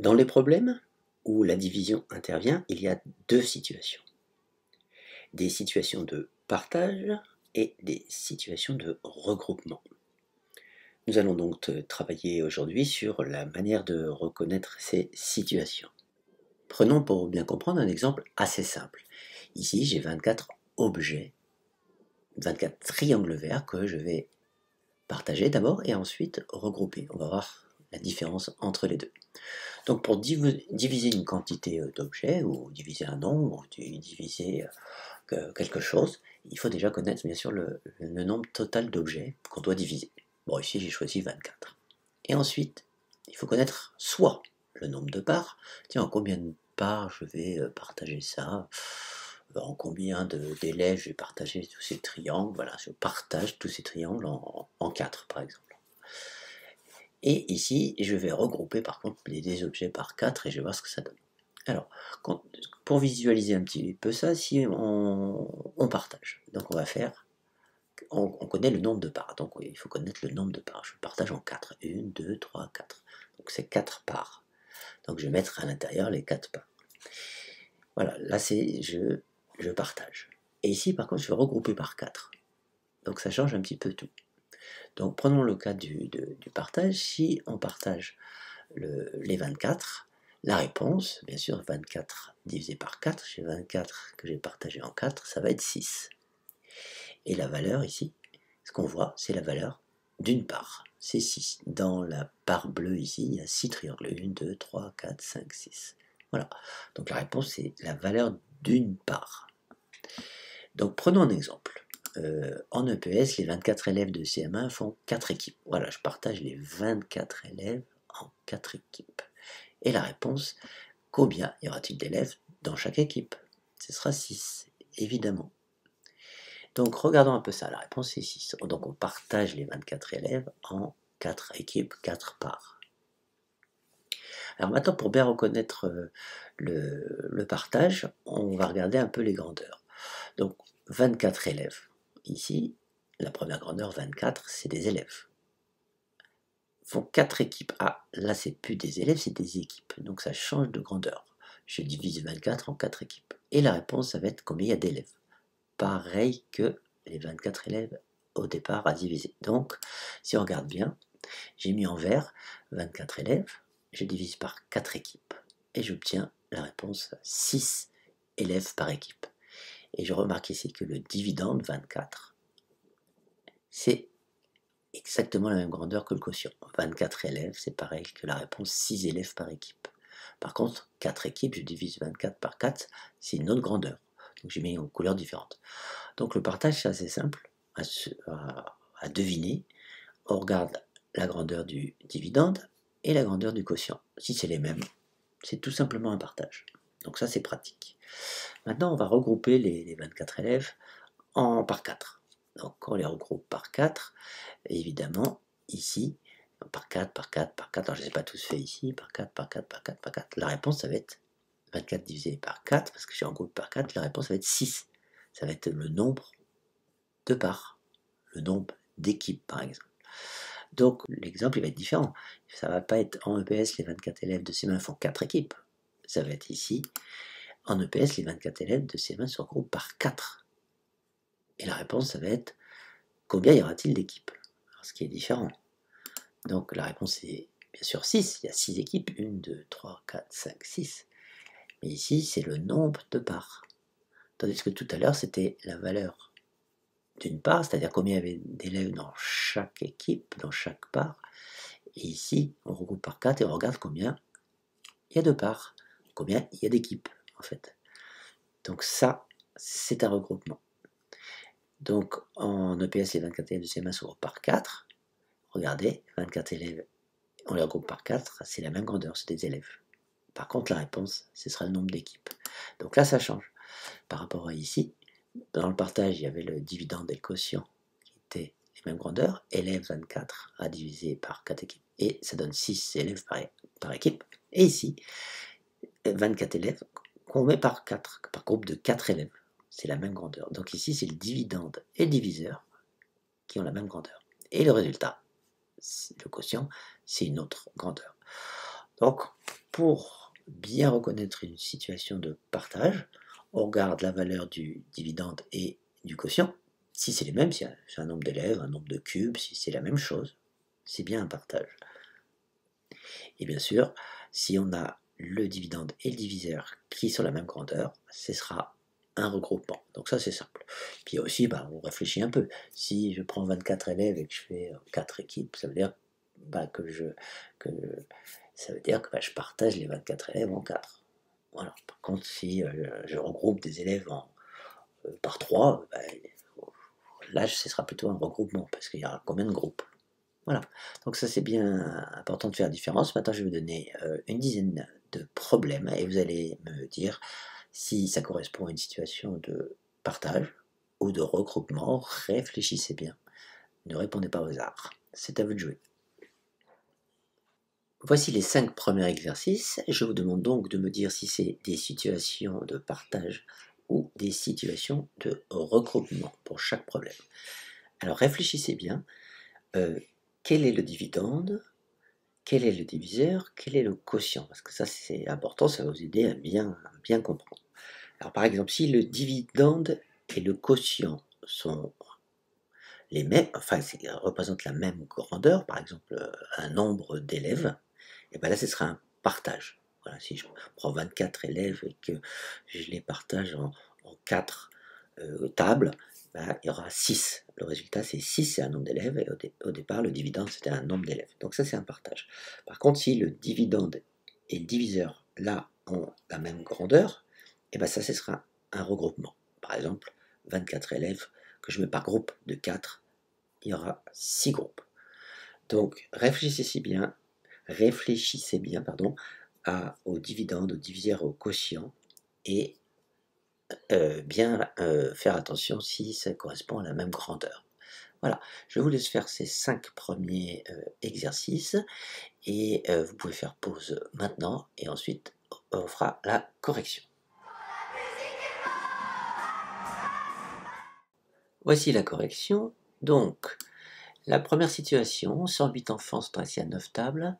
Dans les problèmes où la division intervient, il y a deux situations. Des situations de partage et des situations de regroupement. Nous allons donc travailler aujourd'hui sur la manière de reconnaître ces situations. Prenons pour bien comprendre un exemple assez simple. Ici, j'ai 24 objets, 24 triangles verts que je vais partager d'abord et ensuite regrouper. On va voir la différence entre les deux. Donc pour diviser une quantité d'objets, ou diviser un nombre, ou diviser quelque chose, il faut déjà connaître bien sûr le nombre total d'objets qu'on doit diviser. Bon, ici j'ai choisi 24. Et ensuite, il faut connaître soit le nombre de parts, tiens, en combien de parts je vais partager ça, en combien d'élèves je vais partager tous ces triangles, voilà, je partage tous ces triangles en 4 par exemple. Et ici, je vais regrouper par contre les objets par 4 et je vais voir ce que ça donne. Alors, pour visualiser un petit peu ça, si on partage, donc on va faire, on connaît le nombre de parts, donc il faut connaître le nombre de parts. Je partage en 4, 1, 2, 3, 4. Donc c'est 4 parts. Donc je vais mettre à l'intérieur les 4 parts. Voilà, là c'est je partage. Et ici par contre je vais regrouper par 4. Donc ça change un petit peu tout. Donc prenons le cas du partage. Si on partage les 24, la réponse, bien sûr 24 divisé par 4, j'ai 24 que j'ai partagé en 4, ça va être 6. Et la valeur ici, ce qu'on voit, c'est la valeur d'une part, c'est 6. Dans la part bleue ici, il y a 6 triangles, 1, 2, 3, 4, 5, 6. Voilà, donc la réponse c'est la valeur d'une part. Donc prenons un exemple. En EPS, les 24 élèves de CM1 font 4 équipes. Voilà, je partage les 24 élèves en 4 équipes. Et la réponse, combien y aura-t-il d'élèves dans chaque équipe? Ce sera 6, évidemment. Donc regardons un peu ça, la réponse est 6. Donc on partage les 24 élèves en 4 équipes, 4 parts. Alors maintenant, pour bien reconnaître le partage, on va regarder un peu les grandeurs. Donc 24 élèves. Ici, la première grandeur, 24, c'est des élèves. Font 4 équipes. Ah, là, c'est plus des élèves, c'est des équipes. Donc ça change de grandeur. Je divise 24 en 4 équipes. Et la réponse, ça va être combien il y a d'élèves. Pareil que les 24 élèves au départ à diviser. Donc, si on regarde bien, j'ai mis en vert 24 élèves, je divise par 4 équipes. Et j'obtiens la réponse 6 élèves par équipe. Et je remarque ici que le dividende 24, c'est exactement la même grandeur que le quotient. 24 élèves, c'est pareil que la réponse 6 élèves par équipe. Par contre, 4 équipes, je divise 24 par 4, c'est une autre grandeur. Donc j'ai mis en couleurs différentes. Donc le partage, c'est assez simple à deviner. On regarde la grandeur du dividende et la grandeur du quotient. Si c'est les mêmes, c'est tout simplement un partage. Donc ça, c'est pratique. Maintenant, on va regrouper les 24 élèves par 4. Donc on les regroupe par 4, évidemment, ici, par 4, par 4, par 4, alors je ne les ai pas tous fait ici, par 4, par 4, par 4, par 4. La réponse, ça va être 24 divisé par 4, parce que j'ai regroupé par 4, la réponse, ça va être 6. Ça va être le nombre de parts, le nombre d'équipes, par exemple. Donc l'exemple, il va être différent. Ça ne va pas être en EPS, les 24 élèves de CM1 font 4 équipes. Ça va être ici, en EPS, les 24 élèves de CM1 se regroupent par 4. Et la réponse, ça va être combien y aura-t-il d'équipes? Ce qui est différent. Donc la réponse est bien sûr 6. Il y a 6 équipes. 1, 2, 3, 4, 5, 6. Mais ici, c'est le nombre de parts. Tandis que tout à l'heure, c'était la valeur d'une part, c'est-à-dire combien il y avait d'élèves dans chaque équipe, dans chaque part. Et ici, on regroupe par 4 et on regarde combien il y a de parts, combien il y a d'équipes, en fait. Donc ça, c'est un regroupement. Donc en EPS, les 24 élèves de CM1 se regroupent par 4. Regardez, 24 élèves, on les regroupe par 4, c'est la même grandeur, c'est des élèves. Par contre, la réponse, ce sera le nombre d'équipes. Donc là, ça change. Par rapport à ici, dans le partage, il y avait le dividende et le quotient qui étaient les mêmes grandeurs. Élèves 24 à diviser par 4 équipes. Et ça donne 6 élèves par équipe. Et ici, 24 élèves qu'on met par 4, par groupe de 4 élèves. C'est la même grandeur. Donc ici, c'est le dividende et le diviseur qui ont la même grandeur. Et le résultat, le quotient, c'est une autre grandeur. Donc, pour bien reconnaître une situation de partage, on regarde la valeur du dividende et du quotient. Si c'est les mêmes, si c'est un nombre d'élèves, un nombre de cubes, si c'est la même chose, c'est bien un partage. Et bien sûr, si on a le dividende et le diviseur qui sont la même grandeur, ce sera un regroupement. Donc ça, c'est simple. Puis aussi, on réfléchit un peu. Si je prends 24 élèves et que je fais 4 équipes, ça veut dire que je partage les 24 élèves en 4. Voilà. Par contre, si je regroupe des élèves par 3, là, ce sera plutôt un regroupement, parce qu'il y aura combien de groupes? Voilà, donc ça c'est bien important de faire la différence. Maintenant je vais vous donner une dizaine de problèmes et vous allez me dire si ça correspond à une situation de partage ou de regroupement. Réfléchissez bien, ne répondez pas au hasard, c'est à vous de jouer. Voici les 5 premiers exercices. Je vous demande donc de me dire si c'est des situations de partage ou des situations de regroupement pour chaque problème. Alors réfléchissez bien. Quel est le dividende? Quel est le diviseur? Quel est le quotient? Parce que ça, c'est important, ça va vous aider à bien comprendre. Alors, par exemple, si le dividende et le quotient sont les mêmes, enfin, représentent la même grandeur, par exemple, un nombre d'élèves, et bien là, ce sera un partage. Voilà, si je prends 24 élèves et que je les partage en 4 tables, il y aura 6. Le résultat, c'est 6, c'est un nombre d'élèves, et au départ, le dividende, c'était un nombre d'élèves. Donc ça, c'est un partage. Par contre, si le dividende et le diviseur, là, ont la même grandeur, et bien ça, ce sera un regroupement. Par exemple, 24 élèves que je mets par groupe de 4, il y aura 6 groupes. Donc, réfléchissez bien, au dividende, au diviseur, au quotient, et bien faire attention si ça correspond à la même grandeur. Voilà, je vous laisse faire ces 5 premiers exercices et vous pouvez faire pause maintenant et ensuite on fera la correction. Voici la correction. Donc, la première situation, 108 enfants sont assis à 9 tables.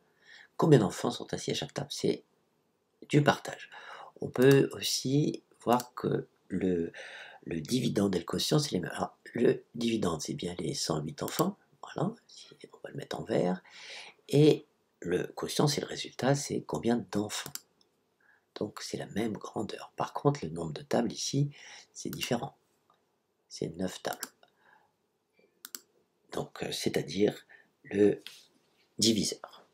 Combien d'enfants sont assis à chaque table? C'est du partage. On peut aussi voir que le dividende et le quotient, c'est les mêmes. Alors, le dividende, c'est bien les 108 enfants. Voilà, on va le mettre en vert. Et le quotient, c'est le résultat, c'est combien d'enfants. Donc, c'est la même grandeur. Par contre, le nombre de tables ici, c'est différent. C'est 9 tables. Donc, c'est-à-dire le diviseur.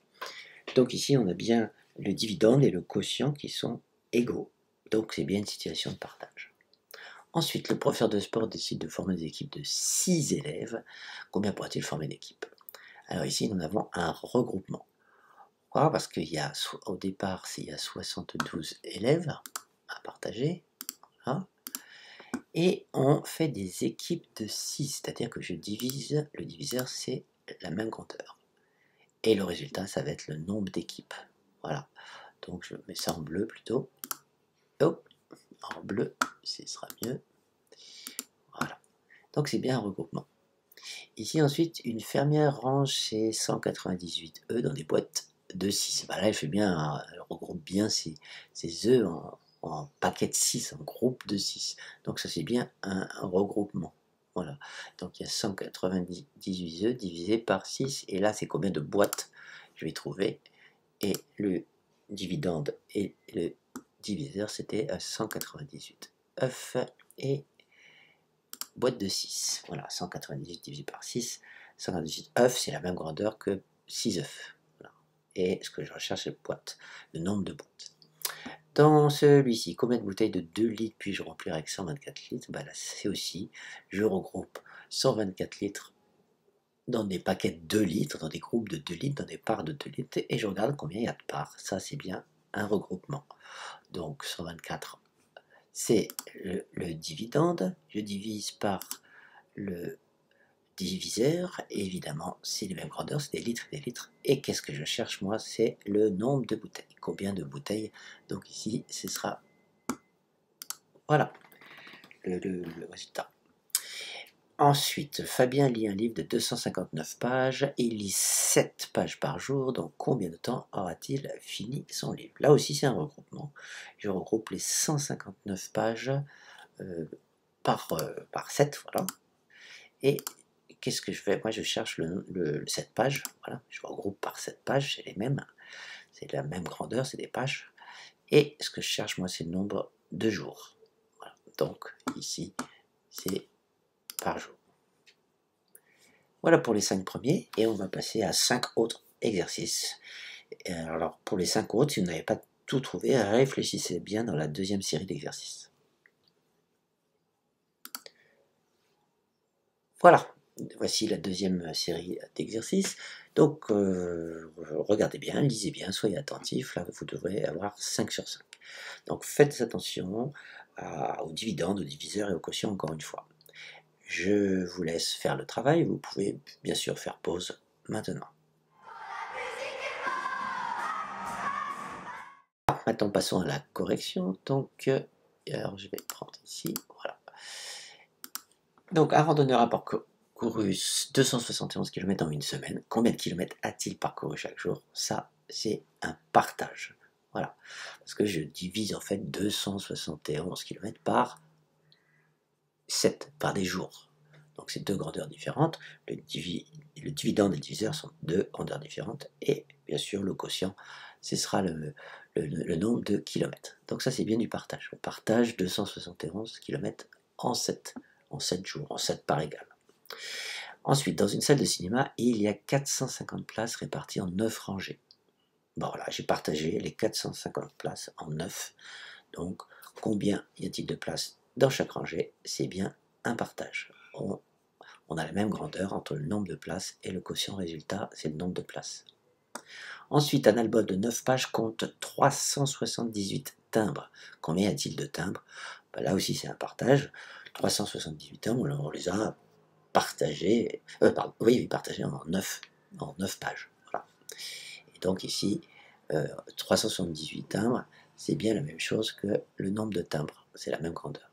Donc ici, on a bien le dividende et le quotient qui sont égaux. Donc, c'est bien une situation de partage. Ensuite, le professeur de sport décide de former des équipes de 6 élèves. Combien pourra-t-il former d'équipes? Alors ici, nous avons un regroupement. Pourquoi? Parce qu'au départ, il y a 72 élèves à partager. Voilà. Et on fait des équipes de 6, c'est-à-dire que je divise, le diviseur, c'est la même grandeur. Et le résultat, ça va être le nombre d'équipes. Voilà. Donc je mets ça en bleu plutôt. Hop, en bleu, ce sera mieux. Voilà. Donc c'est bien un regroupement. Ici ensuite, une fermière range ses 198 œufs dans des boîtes de 6. Là, elle fait bien, elle regroupe bien ses œufs en paquets de 6, en groupe de 6. Donc ça c'est bien un regroupement. Voilà. Donc il y a 198 œufs divisé par 6. Et là, c'est combien de boîtes je vais trouver? Et le dividende et le diviseur, c'était 198 œufs et boîte de 6. Voilà, 198 divisé par 6. 198 œufs, c'est la même grandeur que 6 œufs. Voilà. Et ce que je recherche, c'est le nombre de boîtes. Dans celui-ci, combien de bouteilles de 2 litres puis-je remplir avec 124 litres? Là, c'est aussi, je regroupe 124 litres dans des paquets de 2 litres, dans des groupes de 2 litres, dans des parts de 2 litres, et je regarde combien il y a de parts. Ça, c'est bien un regroupement. Donc, 124, c'est le dividende. Je divise par le diviseur, et évidemment, c'est les mêmes grandeurs, c'est des litres et des litres. Et qu'est-ce que je cherche, moi? C'est le nombre de bouteilles. Combien de bouteilles? Donc ici, ce sera, voilà, le résultat. Ensuite, Fabien lit un livre de 259 pages, il lit 7 pages par jour, donc combien de temps aura-t-il fini son livre? Là aussi c'est un regroupement, je regroupe les 159 pages par 7, voilà. Et qu'est-ce que je fais? Moi je cherche le 7 pages, voilà, je regroupe par 7 pages, c'est les mêmes, c'est la même grandeur, c'est des pages. Et ce que je cherche moi c'est le nombre de jours. Voilà. Donc ici c'est par jour. Voilà pour les 5 premiers, et on va passer à 5 autres exercices. Et alors pour les 5 autres, si vous n'avez pas tout trouvé, réfléchissez bien dans la deuxième série d'exercices. Voilà, voici la deuxième série d'exercices. Donc regardez bien, lisez bien, soyez attentifs, là vous devrez avoir 5 sur 5. Donc faites attention aux dividendes, aux diviseurs et aux quotients encore une fois. Je vous laisse faire le travail, vous pouvez bien sûr faire pause maintenant. Maintenant passons à la correction, donc alors je vais prendre ici, voilà. Donc un randonneur a parcouru 271 km en une semaine, combien de kilomètres a-t-il parcouru chaque jour? Ça c'est un partage, voilà, parce que je divise en fait 271 km par 7, par des jours. Donc c'est deux grandeurs différentes, le dividende et le diviseur sont deux grandeurs différentes, et bien sûr le quotient, ce sera le nombre de kilomètres. Donc ça c'est bien du partage. On partage 271 km en 7 jours, en 7 parts égales. Ensuite, dans une salle de cinéma, il y a 450 places réparties en 9 rangées. Bon voilà, j'ai partagé les 450 places en 9. Donc combien y a-t-il de places dans chaque rangée? C'est bien un partage. On a la même grandeur entre le nombre de places et le quotient résultat, c'est le nombre de places. Ensuite, un album de 9 pages compte 378 timbres. Combien y a-t-il de timbres? Ben là aussi, c'est un partage. 378 timbres, on les a partagés, partagés en 9 pages. Voilà. Et donc ici, 378 timbres, c'est bien la même chose que le nombre de timbres. C'est la même grandeur.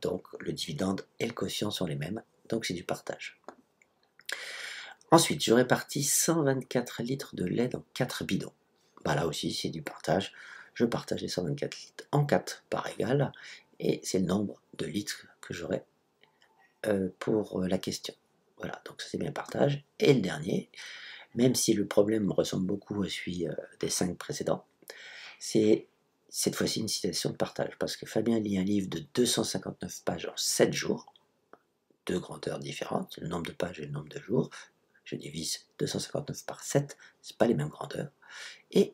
Donc le dividende et le quotient sont les mêmes. Donc c'est du partage. Ensuite, je répartis 124 litres de lait dans 4 bidons. Bah là aussi, c'est du partage. Je partage les 124 litres en 4 parts égales, et c'est le nombre de litres que j'aurai pour la question. Voilà, donc ça c'est bien le partage. Et le dernier, même si le problème ressemble beaucoup à celui des 5 précédents, c'est cette fois-ci une citation de partage, parce que Fabien lit un livre de 259 pages en 7 jours, deux grandeurs différentes, le nombre de pages et le nombre de jours. Je divise 259 par 7, c'est pas les mêmes grandeurs, et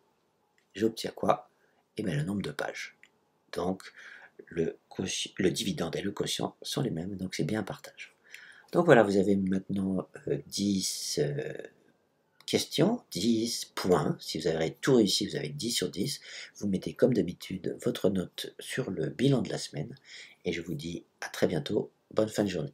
j'obtiens quoi? Eh bien le nombre de pages. Donc le dividende et le quotient sont les mêmes, donc c'est bien un partage. Donc voilà, vous avez maintenant 10 questions, 10 points. Si vous avez tout réussi, vous avez 10 sur 10. Vous mettez comme d'habitude votre note sur le bilan de la semaine, et je vous dis à très bientôt. Bonne fin de journée.